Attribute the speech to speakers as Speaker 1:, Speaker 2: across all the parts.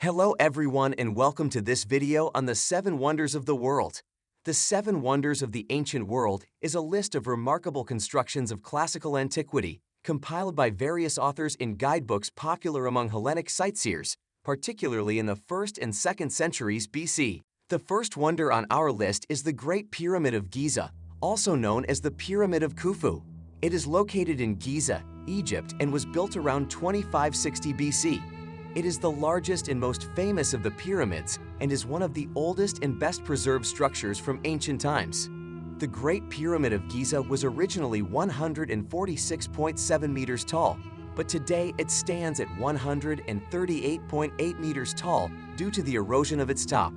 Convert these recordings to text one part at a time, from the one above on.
Speaker 1: Hello everyone and welcome to this video on the 7 Wonders of the World. The 7 Wonders of the Ancient World is a list of remarkable constructions of classical antiquity, compiled by various authors in guidebooks popular among Hellenic sightseers, particularly in the 1st and 2nd centuries BC. The first wonder on our list is the Great Pyramid of Giza, also known as the Pyramid of Khufu. It is located in Giza, Egypt, and was built around 2560 BC. It is the largest and most famous of the pyramids and is one of the oldest and best preserved structures from ancient times. The Great Pyramid of Giza was originally 146.7 meters tall, but today it stands at 138.8 meters tall due to the erosion of its top.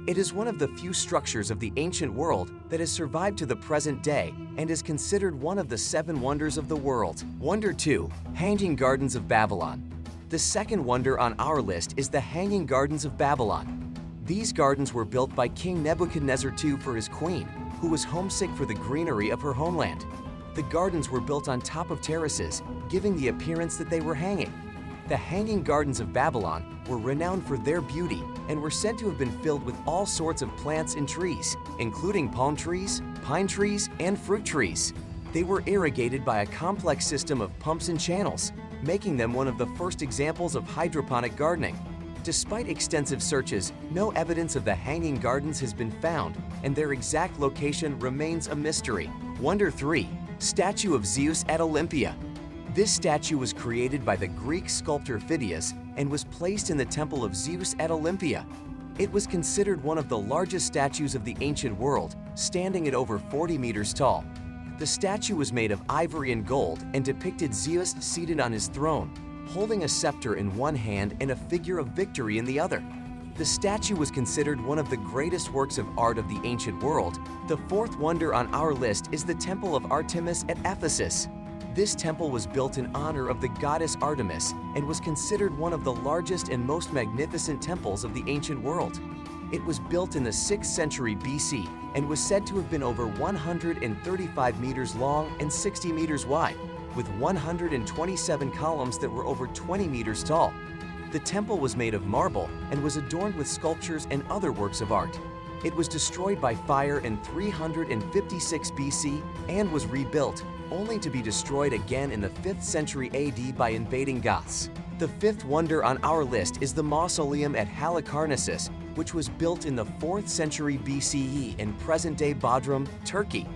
Speaker 1: It is one of the few structures of the ancient world that has survived to the present day and is considered one of the 7 wonders of the world. Wonder 2. Hanging Gardens of Babylon. The second wonder on our list is the Hanging Gardens of Babylon. These gardens were built by King Nebuchadnezzar II for his queen, who was homesick for the greenery of her homeland. The gardens were built on top of terraces, giving the appearance that they were hanging. The Hanging Gardens of Babylon were renowned for their beauty and were said to have been filled with all sorts of plants and trees, including palm trees, pine trees, and fruit trees. They were irrigated by a complex system of pumps and channels, making them one of the first examples of hydroponic gardening. Despite extensive searches, no evidence of the Hanging Gardens has been found, and their exact location remains a mystery. Wonder 3. Statue of Zeus at Olympia. This statue was created by the Greek sculptor Phidias and was placed in the Temple of Zeus at Olympia. It was considered one of the largest statues of the ancient world, standing at over 40 meters tall. The statue was made of ivory and gold and depicted Zeus seated on his throne, holding a scepter in one hand and a figure of victory in the other. The statue was considered one of the greatest works of art of the ancient world. The fourth wonder on our list is the Temple of Artemis at Ephesus. This temple was built in honor of the goddess Artemis and was considered one of the largest and most magnificent temples of the ancient world. It was built in the 6th century BC and was said to have been over 135 meters long and 60 meters wide, with 127 columns that were over 20 meters tall. The temple was made of marble and was adorned with sculptures and other works of art. It was destroyed by fire in 356 BC and was rebuilt, only to be destroyed again in the 5th century AD by invading Goths. The fifth wonder on our list is the Mausoleum at Halicarnassus, which was built in the 4th century BCE in present-day Bodrum, Turkey.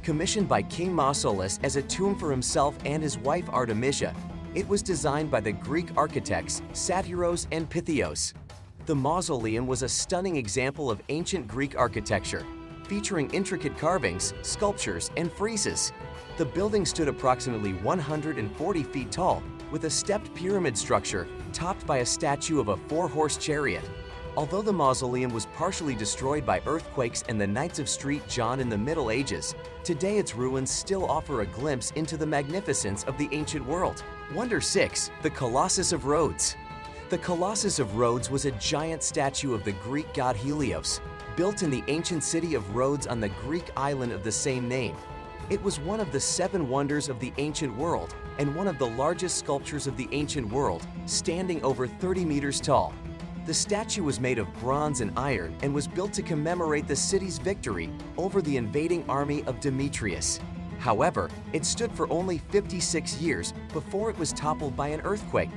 Speaker 1: Commissioned by King Mausolus as a tomb for himself and his wife Artemisia, it was designed by the Greek architects Satyros and Pythios. The mausoleum was a stunning example of ancient Greek architecture, featuring intricate carvings, sculptures, and friezes. The building stood approximately 140 feet tall, with a stepped pyramid structure topped by a statue of a 4-horse chariot. Although the mausoleum was partially destroyed by earthquakes and the Knights of St. John in the Middle Ages, today its ruins still offer a glimpse into the magnificence of the ancient world. Wonder 6. The Colossus of Rhodes. The Colossus of Rhodes was a giant statue of the Greek god Helios, built in the ancient city of Rhodes on the Greek island of the same name. It was one of the 7 wonders of the ancient world and one of the largest sculptures of the ancient world, standing over 30 meters tall. The statue was made of bronze and iron and was built to commemorate the city's victory over the invading army of Demetrius. However, it stood for only 56 years before it was toppled by an earthquake.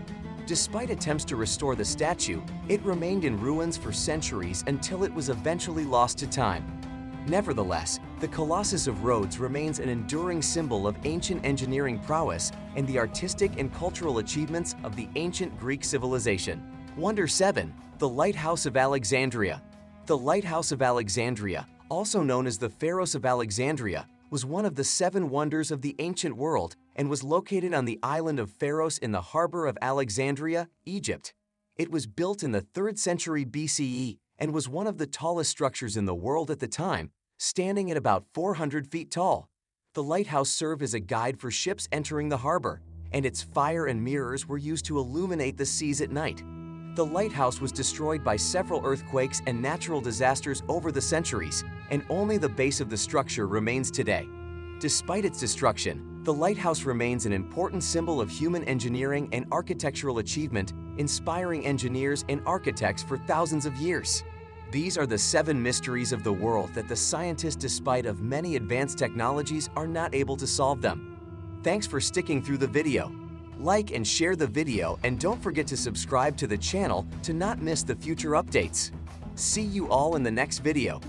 Speaker 1: Despite attempts to restore the statue, it remained in ruins for centuries until it was eventually lost to time. Nevertheless, the Colossus of Rhodes remains an enduring symbol of ancient engineering prowess and the artistic and cultural achievements of the ancient Greek civilization. Wonder 7. The Lighthouse of Alexandria. The Lighthouse of Alexandria, also known as the Pharos of Alexandria, was one of the 7 wonders of the ancient world and was located on the island of Pharos in the harbor of Alexandria, Egypt. It was built in the 3rd century BCE and was one of the tallest structures in the world at the time, standing at about 400 feet tall. The lighthouse served as a guide for ships entering the harbor, and its fire and mirrors were used to illuminate the seas at night. The lighthouse was destroyed by several earthquakes and natural disasters over the centuries, and only the base of the structure remains today. Despite its destruction, the lighthouse remains an important symbol of human engineering and architectural achievement inspiring engineers and architects for thousands of years. These are the 7 mysteries of the world that the scientists, despite of many advanced technologies, are not able to solve them. Thanks for sticking through the video. Like and share the video, and don't forget to subscribe to the channel to not miss the future updates. See you all in the next video.